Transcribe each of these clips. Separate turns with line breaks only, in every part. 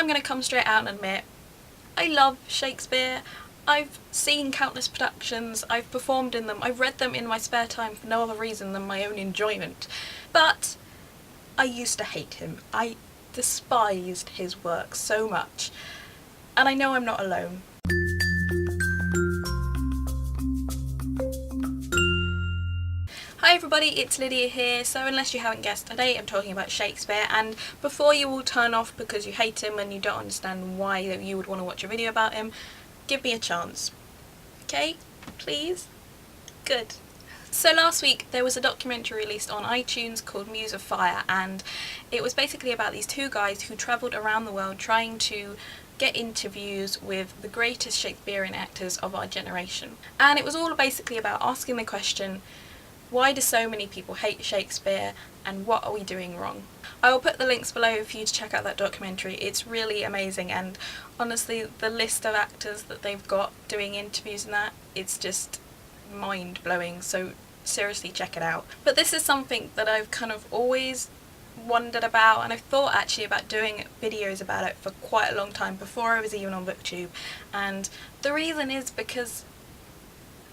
I'm going to come straight out and admit, I love Shakespeare. I've seen countless productions, I've performed in them, I've read them in my spare time for no other reason than my own enjoyment. But I used to hate him. I despised his work so much. And I know I'm not alone. Hi everybody, it's Lydia here. So unless you haven't guessed, today I'm talking about Shakespeare, and before you all turn off because you hate him and you don't understand why you would want to watch a video about him, give me a chance. Okay? Please? Good. So last week there was a documentary released on iTunes called Muse of Fire, and it was basically about these two guys who travelled around the world trying to get interviews with the greatest Shakespearean actors of our generation. And it was all basically about asking the question, why do so many people hate Shakespeare, and what are we doing wrong? I will put the links below for you to check out that documentary. It's really amazing, and honestly the list of actors that they've got doing interviews and that, it's just mind-blowing, so seriously check it out. But this is something that I've kind of always wondered about, and I've thought actually about doing videos about it for quite a long time before I was even on BookTube, and the reason is because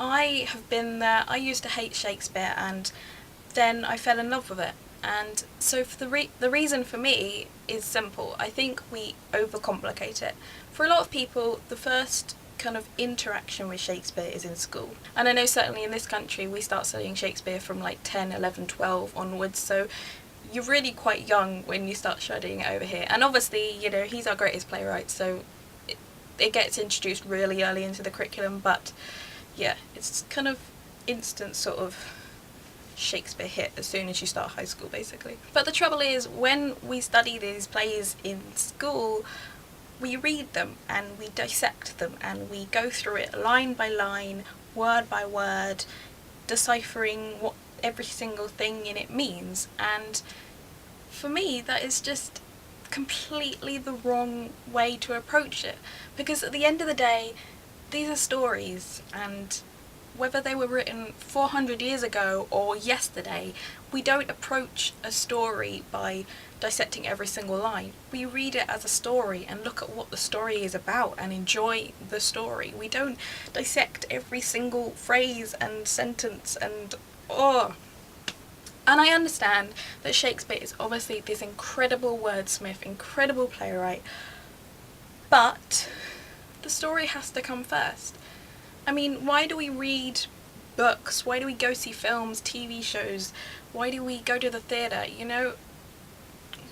I have been there. I used to hate Shakespeare and then I fell in love with it. And so for the reason for me is simple. I think we overcomplicate it. For a lot of people, the first kind of interaction with Shakespeare is in school. And I know certainly in this country we start studying Shakespeare from like 10, 11, 12 onwards, so you're really quite young when you start studying it over here. And obviously, you know, he's our greatest playwright, so it gets introduced really early into the curriculum, but yeah, it's kind of instant sort of Shakespeare hit as soon as you start high school, basically. But the trouble is, when we study these plays in school, we read them and we dissect them and we go through it line by line, word by word, deciphering what every single thing in it means. And for me, that is just completely the wrong way to approach it. Because at the end of the day, these are stories, and whether they were written 400 years ago or yesterday, we don't approach a story by dissecting every single line. We read it as a story and look at what the story is about and enjoy the story. We don't dissect every single phrase and sentence and And I understand that Shakespeare is obviously this incredible wordsmith, incredible playwright, but the story has to come first. I mean, why do we read books? Why do we go see films, TV shows? Why do we go to the theatre? You know,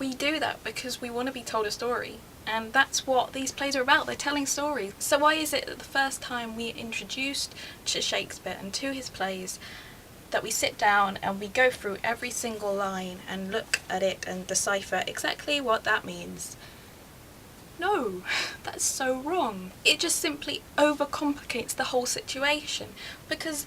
we do that because we want to be told a story. And that's what these plays are about. They're telling stories. So why is it that the first time we are introduced to Shakespeare and to his plays, that we sit down and we go through every single line and look at it and decipher exactly what that means? No, that's so wrong. It just simply overcomplicates the whole situation, because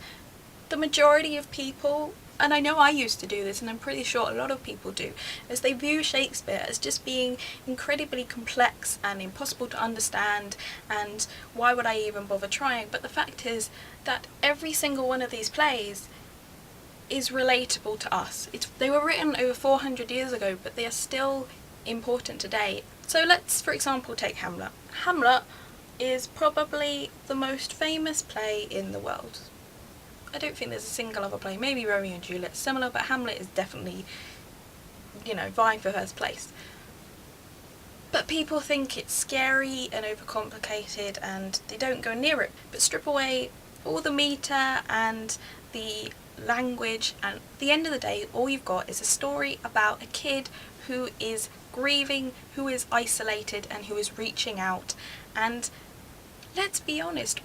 the majority of people, and I know I used to do this and I'm pretty sure a lot of people do, is they view Shakespeare as just being incredibly complex and impossible to understand, and why would I even bother trying? But the fact is that every single one of these plays is relatable to us. They were written over 400 years ago, but they are still important today. So let's, for example, take Hamlet. Hamlet is probably the most famous play in the world. I don't think there's a single other play, maybe Romeo and Juliet similar, but Hamlet is definitely, you know, vying for first place. But people think it's scary and overcomplicated and they don't go near it. But strip away all the meter and the language, and at the end of the day all you've got is a story about a kid who is grieving, who is isolated, and who is reaching out. And let's be honest,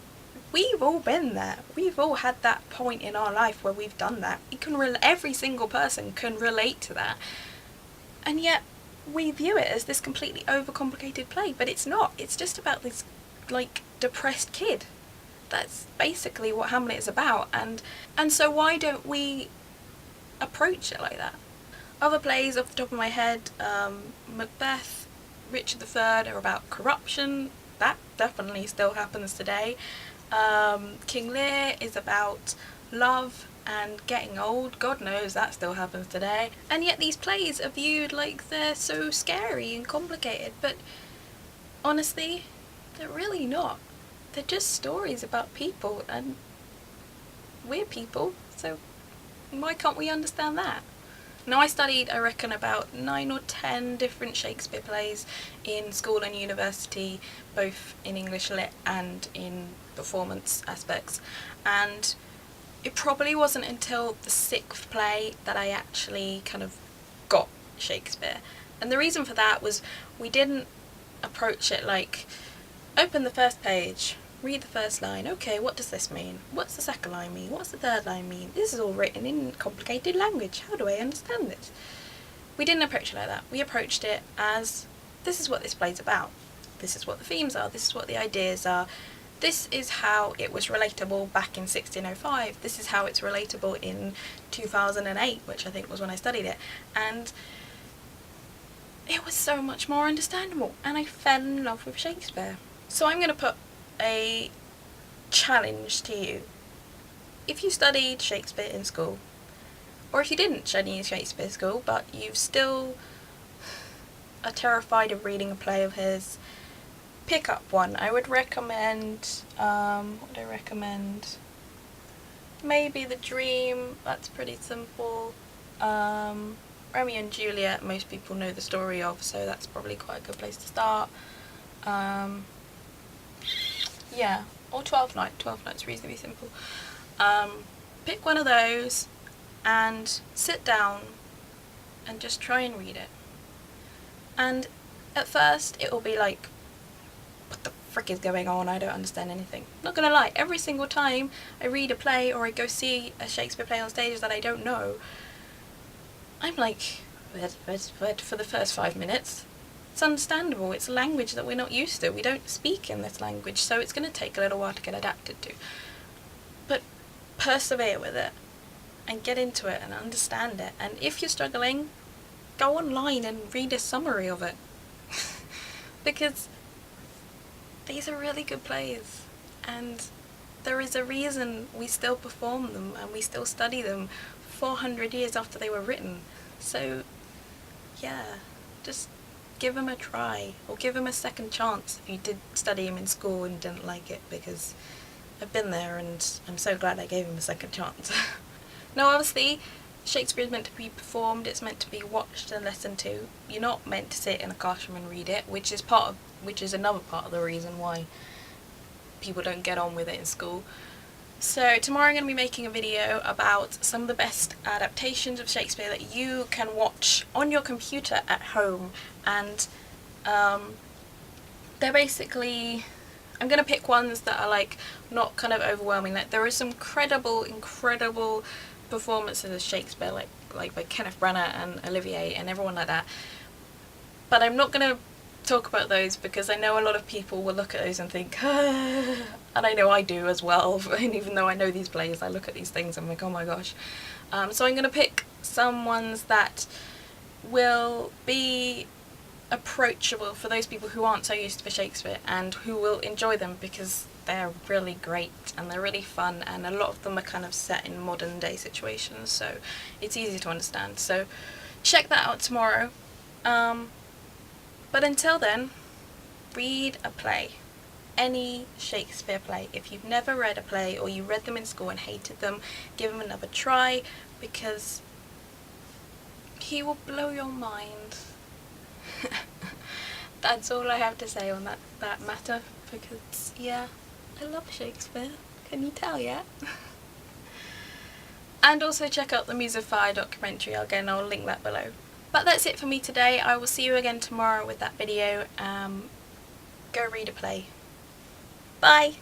we've all been there. We've all had that point in our life where we've done that. Every single person can relate to that. And yet we view it as this completely overcomplicated play, but it's not. It's just about this like depressed kid. That's basically what Hamlet is about. And so why don't we approach it like that? Other plays off the top of my head, Macbeth, Richard III are about corruption. That definitely still happens today. King Lear is about love and getting old. God knows that still happens today. And yet these plays are viewed like they're so scary and complicated. But honestly, they're really not. They're just stories about people, and we're people, so why can't we understand that? Now, I studied, I reckon, about 9 or 10 different Shakespeare plays in school and university, both in English lit and in performance aspects, and it probably wasn't until the 6th play that I actually kind of got Shakespeare. And the reason for that was we didn't approach it like, open the first page, read the first line, okay, what does this mean? What's the second line mean? What's the third line mean? This is all written in complicated language, how do I understand this? We didn't approach it like that. We approached it as, this is what this play's about. This is what the themes are, this is what the ideas are. This is how it was relatable back in 1605. This is how it's relatable in 2008, which I think was when I studied it. And it was so much more understandable, and I fell in love with Shakespeare. So I'm going to put a challenge to you. If you studied Shakespeare in school, or if you didn't study Shakespeare in school, but you still are terrified of reading a play of his, pick up one. I would recommend, what would I recommend? Maybe The Dream, that's pretty simple. Romeo and Juliet, most people know the story of, so that's probably quite a good place to start. Yeah, or 12th Night. 12th Night's reasonably simple. Pick one of those and sit down and just try and read it. And at first it will be like, what the frick is going on? I don't understand anything. Not gonna lie, every single time I read a play or I go see a Shakespeare play on stage that I don't know, I'm like, for the first 5 minutes. It's understandable, it's a language that we're not used to. We don't speak in this language, so it's going to take a little while to get adapted to. But persevere with it, and get into it, and understand it. And if you're struggling, go online and read a summary of it. Because these are really good plays, and there is a reason we still perform them, and we still study them 400 years after they were written. So, yeah, just give them a try, or give them a second chance if you did study them in school and didn't like it, because I've been there and I'm so glad I gave them a second chance. Now, obviously, Shakespeare is meant to be performed, it's meant to be watched and listened to. You're not meant to sit in a classroom and read it, which is another part of the reason why people don't get on with it in school. So tomorrow I'm going to be making a video about some of the best adaptations of Shakespeare that you can watch on your computer at home, and they're basically, I'm going to pick ones that are like not kind of overwhelming. Like, there are some incredible performances of Shakespeare, like by Kenneth Branagh and Olivier and everyone like that, but I'm not going to talk about those because I know a lot of people will look at those and think, ah, and I know I do as well, and even though I know these plays, I look at these things and I'm like, oh my gosh. So I'm going to pick some ones that will be approachable for those people who aren't so used to Shakespeare and who will enjoy them, because they're really great and they're really fun, and a lot of them are kind of set in modern day situations, so it's easy to understand. So check that out tomorrow. But until then, read a play. Any Shakespeare play. If you've never read a play, or you read them in school and hated them, give them another try, because he will blow your mind. That's all I have to say on that matter, because yeah, I love Shakespeare. Can you tell yet? And also check out the Muse of Fire documentary. Again, I'll link that below. But that's it for me today. I will see you again tomorrow with that video. Go read a play. Bye!